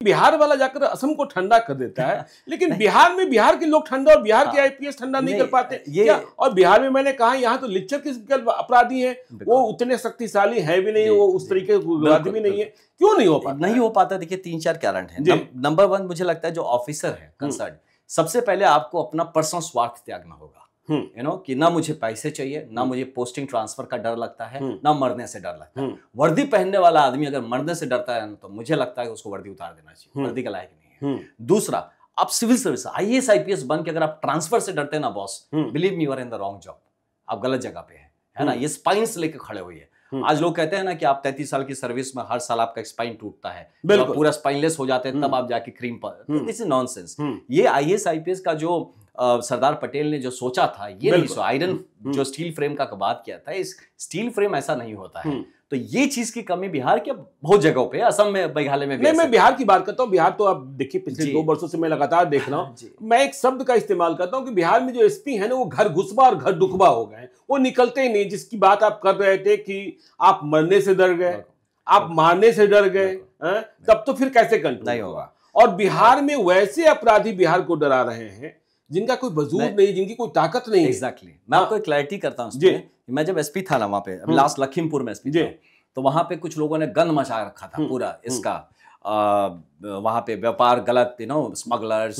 बिहार वाला जाकर असम को ठंडा कर देता है, लेकिन बिहार में बिहार के लोग ठंडा और बिहार के आईपीएस ठंडा नहीं कर पाते क्या? और बिहार में मैंने कहा यहाँ तो लिच्चर किस्म के अपराधी हैं, वो उतने शक्तिशाली है भी नहीं, वो उस तरीके के अपराधी भी नहीं है। क्यों नहीं हो पाता? नहीं हो पाता, देखिए 3-4 कारण है। नंबर 1 मुझे लगता है जो ऑफिसर है कंसर्न, सबसे पहले आपको अपना पर्सनल स्वार्थ त्यागना होगा। कि ना मुझे पैसे चाहिए, ना मुझे पोस्टिंग ट्रांसफर का डर लगता है, ना मरने से डर लगता है। वर्दी पहनने वाला आदमी अगर मरने से डरता है तो मुझे लगता है कि उसको वर्दी उतार देना चाहिए, वर्दी का लायक नहीं है। दूसरा, आप सिविल सर्विस IAS IPS बन के अगर आप ट्रांसफर से डरते हैं ना boss, believe me you are in the wrong job, आप गलत जगह पे है ना। ये स्पाइन्स लेके खड़े हुए हैं। आज लोग कहते हैं ना कि आप 33 साल की सर्विस में हर साल आपका स्पाइन टूटता है, आप पूरा स्पाइनलेस हो जाते हैं, तब आप जाके क्रीम पर, दिस इज नॉनसेंस। ये IAS IPS का जो सरदार पटेल ने जो सोचा था, ये नहीं सोचा। आयरन जो स्टील फ्रेम का बात किया था, इस स्टील फ्रेम ऐसा नहीं होता है। तो ये चीज की कमी बिहार के बहुत जगहों पे, असम में, मेघालय में भी। नहीं, मैं बिहार की बात करता हूँ। बिहार तो आप देखिए पिछले 2 वर्षों से मैं लगातार देख रहा हूँ। मैं एक शब्द का इस्तेमाल करता हूँ कि बिहार में जो एसपी है ना, वो घर घुसबा और घर दुखबा हो गए, वो निकलते ही नहीं। जिसकी बात आप कर रहे थे कि आप मरने से डर गए, आप मारने से डर गए, तब तो फिर कैसे कंट्रोल नहीं होगा? और बिहार में वैसे अपराधी बिहार को डरा रहे हैं जिनका कोई वजूद नहीं, जिनकी कोई ताकत नहीं। एग्जैक्टली। मैं आपको एक क्लैरिटी करता हूँ। मैं जब एसपी था ना वहां पे, लास्ट लखीमपुर में एसपी था, तो वहां पे कुछ लोगों ने गंद मचा रखा था पूरा इसका। वहां पे व्यापार गलत, स्मगलर्स,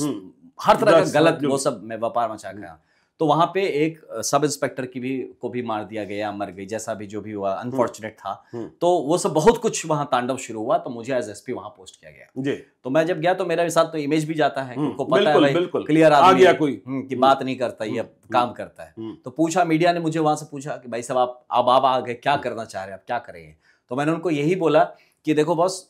हर तरह का गलत वो सब में व्यापार मचा गया। तो वहां पे एक सब इंस्पेक्टर को भी मार दिया गया, मर गई, जैसा भी जो भी हुआ, अनफॉर्चुनेट था। तो वो सब बहुत कुछ वहां तांडव शुरू हुआ। तो मुझे एज एसपी वहां पोस्ट किया गया। तो मैं जब गया तो मेरे साथ तो इमेज भी जाता है, उनको पता है भाई क्लियर आदमी है कोई कि बात नहीं करता, ये काम करता है। तो पूछा, मीडिया ने मुझे वहां से पूछा कि भाई साहब आप आ गए, क्या करना चाह रहे हैं, आप क्या करेंगे? तो मैंने उनको यही बोला कि देखो बॉस,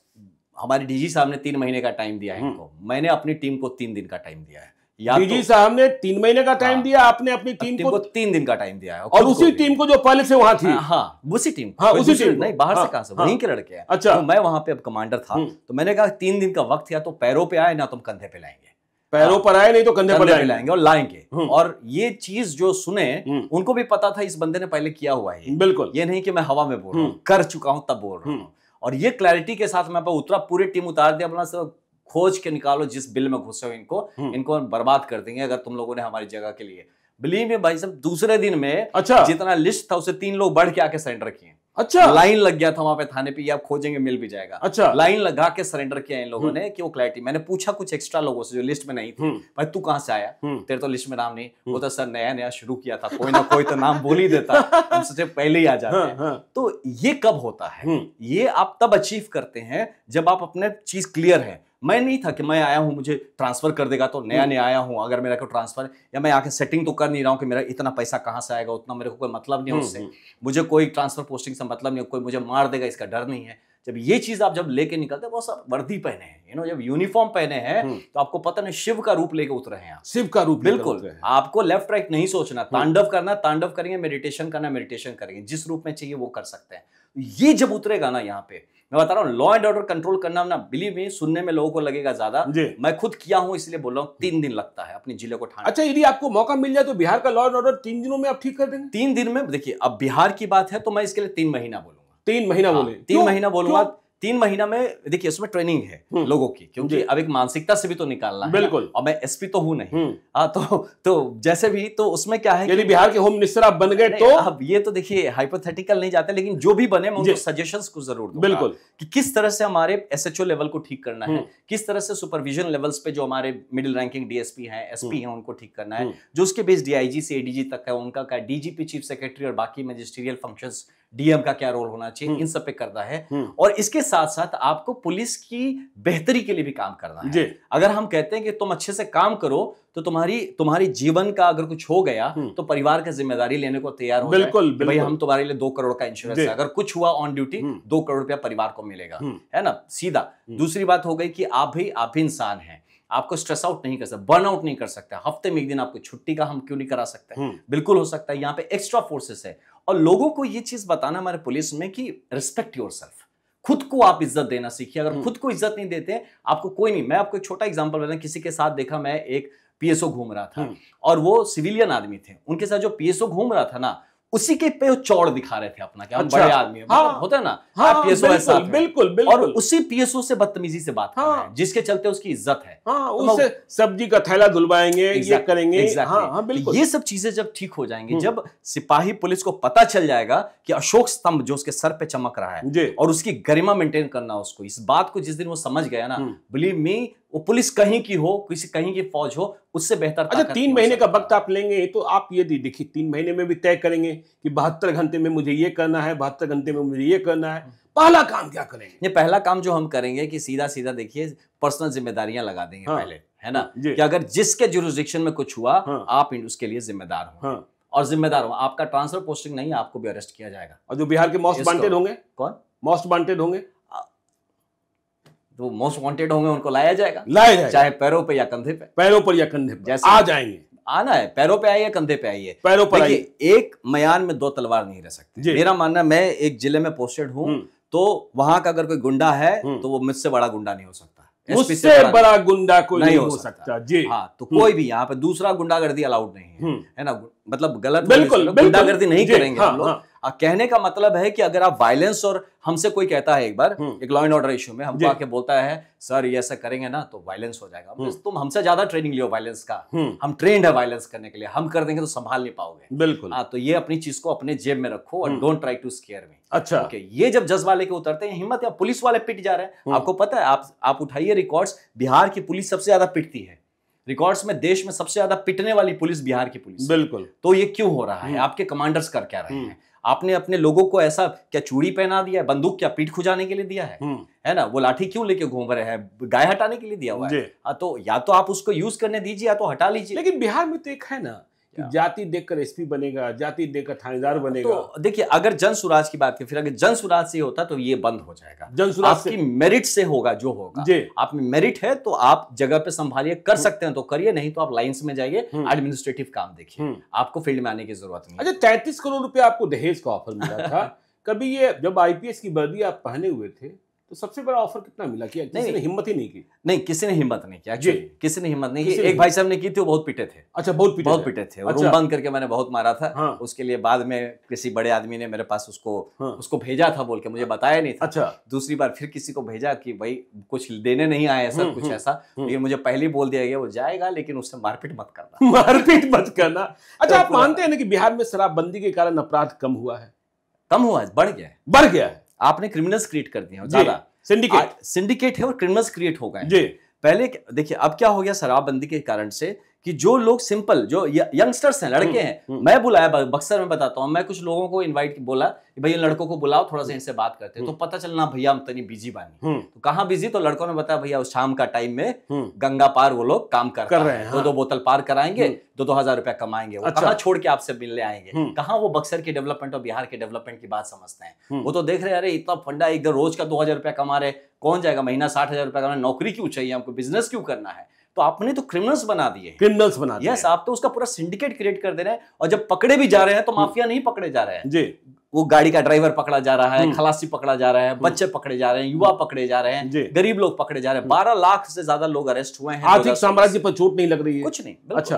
हमारे डीजी साहब ने 3 महीने का टाइम दिया है इनको, मैंने अपनी टीम को 3 दिन का टाइम दिया है। डीजी साहब ने 3 महीने का टाइम दिया, आपने अपनी टीम को 3 दिन का टाइम दिया है। और उसी टीम को जो पहले से वहां थी। हाँ, उसी टीम, उसी टीम नहीं, बाहर से कहां से, वहीं के लड़के हैं। अच्छा, तो मैं वहां पे अब कमांडर था, तो मैंने कहा 3 दिन का वक्त है, तो पैरों पे आए ना तुम कंधे पे लाएंगे, पैरों पर आए नहीं तो कंधे पर लाएंगे और लाएंगे। और ये चीज जो सुने, उनको भी पता था इस बंदे ने पहले किया हुआ है। बिल्कुल, ये नहीं कि मैं हवा में बोल रहा हूँ, कर चुका हूं तब बोल रहा हूँ। और ये क्लैरिटी के साथ मैं उतरा, पूरी टीम उतार दिया, अपना सब खोज के निकालो, जिस बिल में घुसे हो इनको बर्बाद कर देंगे अगर तुम लोगों ने हमारी जगह के लिए। बिलीव में भाई साहब, दूसरे दिन में जितना लिस्ट था उससे 3 लोग बढ़ के आके सरेंडर किए। अच्छा, लाइन लग गया था वहां पे थाने पे, आप खोजेंगे मिल भी जाएगा। अच्छा, लाइन लगा के सरेंडर किया इन लोगों ने कि वो क्लैरिटी। मैंने पूछा कुछ एक्स्ट्रा लोगों से जो लिस्ट में नहीं थे, भाई तू कहां से आया, तेरे तो लिस्ट में नाम नहीं। वो तो सर नया शुरू किया था, कोई ना कोई तो नाम बोल ही देता, हम सोचे पहले ही आ जाते हैं। तो ये कब होता है? ये आप तब अचीव करते हैं जब आप अपने चीज क्लियर है। मैं नहीं था कि मैं आया हूं मुझे ट्रांसफर कर देगा, तो नया आया हूं, अगर मेरा कोई ट्रांसफर, या मैं आके सेटिंग तो कर नहीं रहा हूं कि मेरा इतना पैसा कहां से आएगा, उतना मेरे को कोई मतलब नहीं है उससे, मुझे कोई ट्रांसफर पोस्टिंग से मतलब नहीं है, कोई मुझे मार देगा इसका डर नहीं है। जब ये चीज आप जब लेके निकलते हैं, वो सब वर्दी पहने हैं, जब यूनिफॉर्म पहने हैं, तो आपको पता नहीं शिव का रूप लेके उतरे हैं आप। शिव का रूप, बिल्कुल। आपको लेफ्ट राइट नहीं सोचना, तांडव करना तांडव करेंगे, मेडिटेशन करना मेडिटेशन करेंगे, जिस रूप में चाहिए वो कर सकते हैं। ये जब उतरेगा ना, यहाँ पे मैं बता रहा हूँ, लॉ एंड ऑर्डर कंट्रोल करना ना, बिलीव मी, सुनने में लोगों को लगेगा ज्यादा, मैं खुद किया हूं इसलिए बोल रहा हूँ, 3 दिन लगता है अपने जिले को ठाने। अच्छा, यदि आपको मौका मिल जाए तो बिहार का लॉ एंड ऑर्डर 3 दिनों में आप ठीक कर देंगे? 3 दिन में, देखिए अब बिहार की बात है तो मैं इसके लिए 3 महीना बोलूंगा। 3 महीना बोले? 3 महीना बोलूंगा। 3 महीना में देखिए उसमें ट्रेनिंग है लोगों की, क्योंकि अब एक मानसिकता से भी तो निकालना है। बिल्कुल। और मैं एसपी तो हूं नहीं, तो जैसे भी, तो उसमें क्या है, यदि बिहार के होम मिनिस्टर आप बन गए तो अब ये तो देखिए हाइपोथेटिकल नहीं जाते, लेकिन जो भी बने मैं उनको सजेशंस को जरूर दूंगा। बिल्कुल, कि किस तरह से हमारे एसएचओ लेवल को ठीक करना है, किस तरह से सुपरविजन लेवल्स पे जो हमारे मिडिल रैंकिंग डीएसपी हैं, एसपी हैं, उनको ठीक करना है, जो उसके बेस डीआईजी से एडीजी तक है उनका क्या, डीजीपी चीफ सेक्रेटरी और बाकी मैजिस्ट्रियल फंक्शंस, डीएम का क्या रोल होना चाहिए, इन सब पे करना है। और इसके साथ साथ आपको पुलिस की बेहतरी के लिए भी काम करना है। अगर हम कहते हैं कि तुम अच्छे से काम करो तो तुम्हारी जीवन का अगर कुछ हो गया तो परिवार का जिम्मेदारी लेने को तैयार हो बिल्कुल, जाए। भाई हम तुम्हारे लिए 2 करोड़ का इंश्योरेंस है, अगर कुछ हुआ ऑन ड्यूटी 2 करोड़ रुपया परिवार को मिलेगा, है ना, सीधा। दूसरी बात हो गई कि आप भी इंसान हैं, आपको स्ट्रेस आउट नहीं कर सकते, बर्न आउट नहीं कर सकते, हफ्ते में 1 दिन आपको छुट्टी का हम क्यों नहीं करा सकते? बिल्कुल हो सकता है। यहाँ पे एक्स्ट्रा फोर्सेस है। और लोगों को ये चीज बताना हमारे पुलिस में कि रिस्पेक्ट योरसेल्फ, खुद को आप इज्जत देना सीखिए। अगर खुद को इज्जत नहीं देते आपको कोई नहीं। मैं आपको एक छोटा एग्जांपल बताऊं, किसी के साथ देखा, मैं एक पीएसओ घूम रहा था और वो सिविलियन आदमी थे, उनके साथ जो पीएसओ घूम रहा था ना, उसी के पे चौड़ दिखा रहे थे अपना कि हम अच्छा, बड़े आदमी हैं, मतलब होता है ना, पीएसओ है साथ में, बिल्कुल बिल्कुल, और उसी पीएसओ से बदतमीजी से बात कर रहे हैं, जिसके चलते उसकी इज्जत है। उससे सब्जी का थैला धुलवाएंगे, ये करेंगे। बिल्कुल, ये सब चीजें जब ठीक हो जाएंगी, जब सिपाही पुलिस को पता चल जाएगा कि अशोक स्तंभ जो उसके सर पे चमक रहा है और उसकी गरिमा मेंटेन करना उसको, इस बात को जिस दिन वो समझ गया ना, बिलीव मी, वो पुलिस कहीं की हो, किसी कहीं की फौज हो, उससे बेहतर। अच्छा, 3 महीने का वक्त आप लेंगे, तो आप ये देखिए 3 महीने में भी तय करेंगे कि 72 घंटे में मुझे ये करना है, 72 घंटे में मुझे ये करना है। पहला काम क्या करेंगे? ये पहला काम जो हम करेंगे कि सीधा सीधा देखिए पर्सनल जिम्मेदारियां लगा देंगे पहले, है ना, कि अगर जिसके जुरिसडिक्शन में कुछ हुआ आप उसके लिए जिम्मेदार हो, और जिम्मेदार हो, आपका ट्रांसफर पोस्टिंग नहीं, आपको भी अरेस्ट किया जाएगा। और जो बिहार के मोस्ट वांटेड होंगे, कौन मोस्ट वांटेड होंगे, तो मोस्ट वांटेड होंगे, उनको लाया जाएगा, चाहे पैरों पे या कंधे पे, पैरों पर या कंधे पे, जैसे आ जाएंगे। आना है, पैरों पे आइए, कंधे पे आइए, पैरों पर आइए। एक मयान में 2 तलवार नहीं रह सकती। मेरा मानना, मैं एक जिले में पोस्टेड हूं, तो वहां का अगर कोई गुंडा है तो वो मुझसे बड़ा गुंडा नहीं हो सकता, मुझसे बड़ा गुंडा कोई नहीं हो सकता जी। हाँ, तो कोई भी यहाँ पे दूसरा गुंडागर्दी अलाउड नहीं है ना, मतलब गलत, बिल्कुल गुंडागर्दी नहीं करेंगे हम लोग। कहने का मतलब है कि अगर आप वायलेंस, और हमसे कोई कहता है एक बार एक लॉ एंड ऑर्डर इशू में हमको आके बोलता है सर ये ऐसा करेंगे ना तो वायलेंस हो जाएगा, तुम हमसे ज्यादा ट्रेनिंग लियो वायलेंस का, हम ट्रेंड है वायलेंस करने के लिए, हम कर देंगे तो संभाल नहीं पाओगे। बिल्कुल। तो ये अपनी चीज को अपने जेब में रखो और don't try to scare me. अच्छा, ये जब जज वाले के उतरते हैं हिम्मत, या पुलिस वाले पिट जा रहे हैं, आपको पता है, आप उठाइए रिकॉर्ड्स, बिहार की पुलिस सबसे ज्यादा पिटती है रिकॉर्ड्स में, देश में सबसे ज्यादा पिटने वाली पुलिस बिहार की पुलिस। बिल्कुल। तो ये क्यों हो रहा है? आपके कमांडर्स कर क्या रहे हैं? आपने अपने लोगों को ऐसा क्या चूड़ी पहना दिया है, बंदूक क्या पीठ खुजाने के लिए दिया है ना, वो लाठी क्यों लेके घूम रहे हैं, गाय हटाने के लिए दिया हुआ है? तो या तो आप उसको यूज करने दीजिए या तो हटा लीजिए। लेकिन बिहार में तो एक है ना, जाति देखकर एसपी बनेगा, जाति देखकर थानेदार बनेगा। तो देखिए, अगर जन सुराज की बात करें, फिर अगर जन सुराज से होता तो ये बंद हो जाएगा। जन सुराज आपकी मेरिट से होगा जो होगा, आप में मेरिट है तो आप जगह पे संभालिए, कर सकते हैं तो करिए, नहीं तो आप लाइंस में जाइए, एडमिनिस्ट्रेटिव काम देखिए, आपको फील्ड में आने की जरूरत नहीं। अच्छा, 33 करोड़ रुपया आपको दहेज का ऑफर मिला था, कभी ये जब आईपीएस की वर्दी आप पहने हुए थे तो सबसे बड़ा ऑफर कितना मिला? किया किसी ने हिम्मत ही नहीं की? नहीं, किसी ने हिम्मत नहीं किया, किसी ने हिम्मत नहीं की। एक भाई साहब ने की थी, वो बहुत पिटे थे। अच्छा, बहुत पिटे थे। रूम बंद करके मैंने बहुत मारा था। उसके लिए बाद में किसी बड़े आदमी ने मेरे पास उसको भेजा था, बोल के मुझे बताया नहीं था। अच्छा, दूसरी बार फिर किसी को भेजा कि भाई कुछ देने नहीं आए सर, कुछ ऐसा, लेकिन मुझे पहले ही बोल दिया गया वो जाएगा, लेकिन उससे मारपीट मत करना। मारपीट मत करना। अच्छा, आप मानते हैं ना कि बिहार में शराबबंदी के कारण अपराध कम हुआ है? कम हुआ है, बढ़ गया है। आपने क्रिमिनल्स क्रिएट कर दिए ज्यादा, सिंडिकेट है और क्रिमिनल्स क्रिएट हो गए। पहले देखिए अब क्या हो गया शराबबंदी के कारण से, कि जो लोग सिंपल, जो यंगस्टर्स हैं, लड़के हैं, मैं बुलाया बक्सर में, बताता हूँ, मैं कुछ लोगों को इनवाइट बोला कि भैया लड़कों को बुलाओ, थोड़ा सा इनसे बात करते हैं, तो पता चलना भैया हम तनी बिजी बानी। तो कहाँ बिजी? तो लड़कों ने बताया भैया उस शाम का टाइम में गंगा पार वो लोग काम कर रहे हैं, 2 बोतल पार कराएंगे, 2-2 हजार रुपया कमाएंगे, वो कहाँ छोड़ के आपसे मिलने आएंगे, कहाँ वो बक्सर की डेवलपमेंट और बिहार के डेवलपमेंट की बात समझते हैं। वो तो देख रहे हैं अरे इतना फंडा, एकदम रोज का 2,000 रुपया कमा रहे, कौन जाएगा, महीना 60,000 रुपया कमा, नौकरी क्यों चाहिए हमको, बिजनेस क्यों करना है? तो आपने तो क्रिमिनल्स बना दिए, यस, आप तो उसका पूरा सिंडिकेट क्रिएट कर दे रहे हैं, और जब पकड़े भी जा रहे हैं तो माफिया नहीं पकड़े जा रहे हैं जी, वो गाड़ी का ड्राइवर पकड़ा जा रहा है, खलासी पकड़ा जा रहा है, बच्चे पकड़े जा रहे हैं, युवा पकड़े जा रहे हैं, गरीब लोग पकड़े जा रहे हैं। 12 लाख से ज्यादा लोग अरेस्ट हुए हैं। आर्थिक साम्राज्य पर चोट नहीं लग रही है? कुछ नहीं। अच्छा,